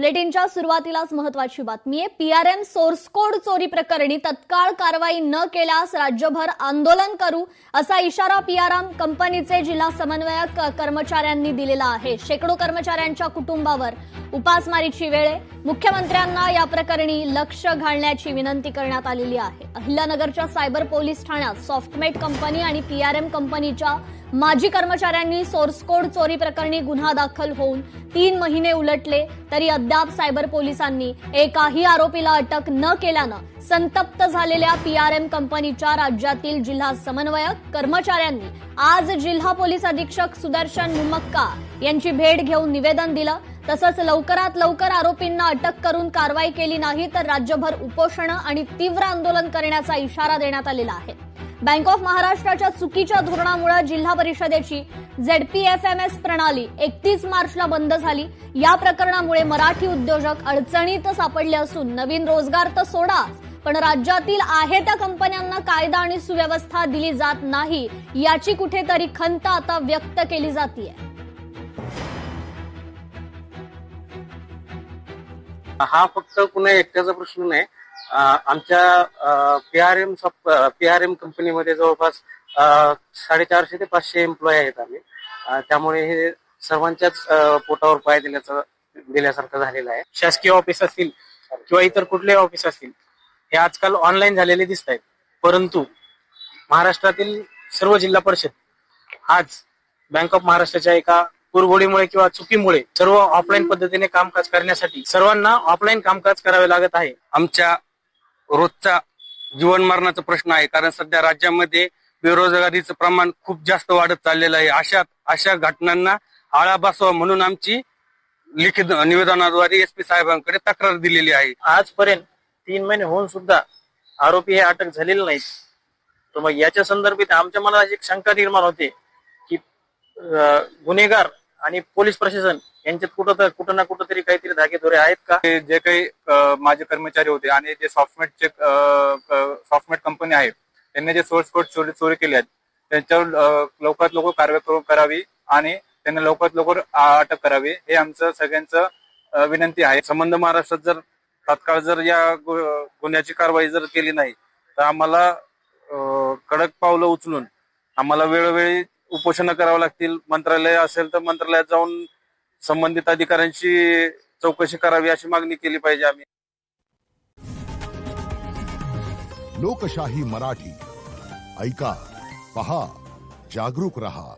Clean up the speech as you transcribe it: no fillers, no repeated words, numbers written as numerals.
बुलेटिनच्या सुरुवातीलाच महत्त्वाची बातमी आहे। पीआरएम सोर्स कोड चोरी प्रकरणी तत्काळ कारवाई न केल्यास राज्यभर आंदोलन करू असा इशारा पीआरएम कंपनीचे जिल्हा समन्वयक कर्मचाऱ्यांनी दिलेला आहे। शेकडो कर्मचाऱ्यांच्या कुटुंबावर उपासमारीची वेळ आहे। मुख्यमंत्र्यांना या प्रकरणी लक्ष घालण्याची विनंती करण्यात आलेली आहे। अहिल्यानगरच्या सायबर पोलीस ठाण्यात सॉफ्टमेट कंपनी आणि पीआरएम कंपनीच्या माजी कर्मचाऱ्यांनी सोर्स कोड चोरी प्रकरणी गुन्हा दाखल होऊन 3 महिने उलटले तरी अद्याप सायबर पोलिसांनी एकाही आरोपीला अटक न केल्यानं संतप्त झालेल्या पीआरएम कंपनीच्या राज्यातील जिल्हा समन्वयक कर्मचाऱ्यांनी आज जिल्हा पोलीस अधीक्षक सुदर्शन मुमक्का यांची भेट घेऊन निवेदन दिलं। तसंच लवकरात लवकर आरोपींना अटक करून कारवाई केली नाही तर राज्यभर उपोषण आणि तीव्र आंदोलन करण्याचा इशारा देण्यात आलेला आहे। बँक ऑफ महाराष्ट्राच्या चुकीच्या धोरणामुळे जिल्हा परिषदेची ZPFMS प्रणाली 31 मार्चला बंद झाली। या प्रकरणामुळे मराठी उद्योजक अडचणीत सापडले असून नवीन रोजगार तर सोडा पण राज्यातील आहे त्या कंपन्यांना कायदा आणि सुव्यवस्था दिली जात नाही याची कुठेतरी खंत आता व्यक्त केली जाते। हा फक्त कुणा एकट्याचा प्रश्न नाही। आमच्या पीआरएम कंपनीमध्ये जवळपास 450 ते 500 एम्प्लॉई आहेत आम्ही। त्यामुळे हे सर्वांच्याच पोटावर पाय दिल्यासारखं झालेलं आहे। शासकीय ऑफिस असतील किंवा इतर कुठलेही ऑफिस असतील हे आजकाल ऑनलाईन झालेले दिसत आहेत, परंतु महाराष्ट्रातील सर्व जिल्हा परिषद आज बँक ऑफ महाराष्ट्राच्या एका कुरघोडीमुळे किंवा चुकीमुळे सर्व ऑफलाईन पद्धतीने कामकाज करण्यासाठी सर्वांना ऑफलाईन कामकाज करावे लागत आहे। आमच्या रोजचा जीवन मरणाचा प्रश्न आहे, कारण सध्या राज्यामध्ये बेरोजगारीचं प्रमाण खूप जास्त वाढत चाललेलं आहे। अशा घटनांना आळा बसावा म्हणून आमची लिखित निवेदनाद्वारे SP साहेबांकडे तक्रार दिलेली आहे। आजपर्यंत 3 महिने होऊन सुद्धा आरोपी हे अटक झालेले नाहीत। तर मग याच्या संदर्भात आमच्या मनात एक शंका निर्माण होते की गुन्हेगार आणि पोलीस प्रशासन यांच्यात कुठं ना कुठंतरी काहीतरी धागेदोरे आहेत का। जे काही माझे कर्मचारी होते आणि जे सॉफ्टमेट कंपनी आहे त्यांनी जे सोर्स कोड चोरी केले आहेत त्यांच्यावर लवकरात लवकर कारवाई करावी आणि त्यांना लवकरात लवकर अटक करावी हे आमचं सगळ्यांचं विनंती आहे। संबंध महाराष्ट्रात जर तात्काळ जर या गुन्ह्याची कारवाई जर केली नाही तर आम्हाला कडक पावलं उचलून आम्हाला वेळोवेळी उपोषण करावं लागतील। मंत्रालय असेल तर मंत्रालयात जाऊन संबंधित अधिकाऱ्यांची चौकशी करावी अशी मागणी केली पाहिजे आम्ही। लोकशाही मराठी ऐका, पहा, जागरूक रहा।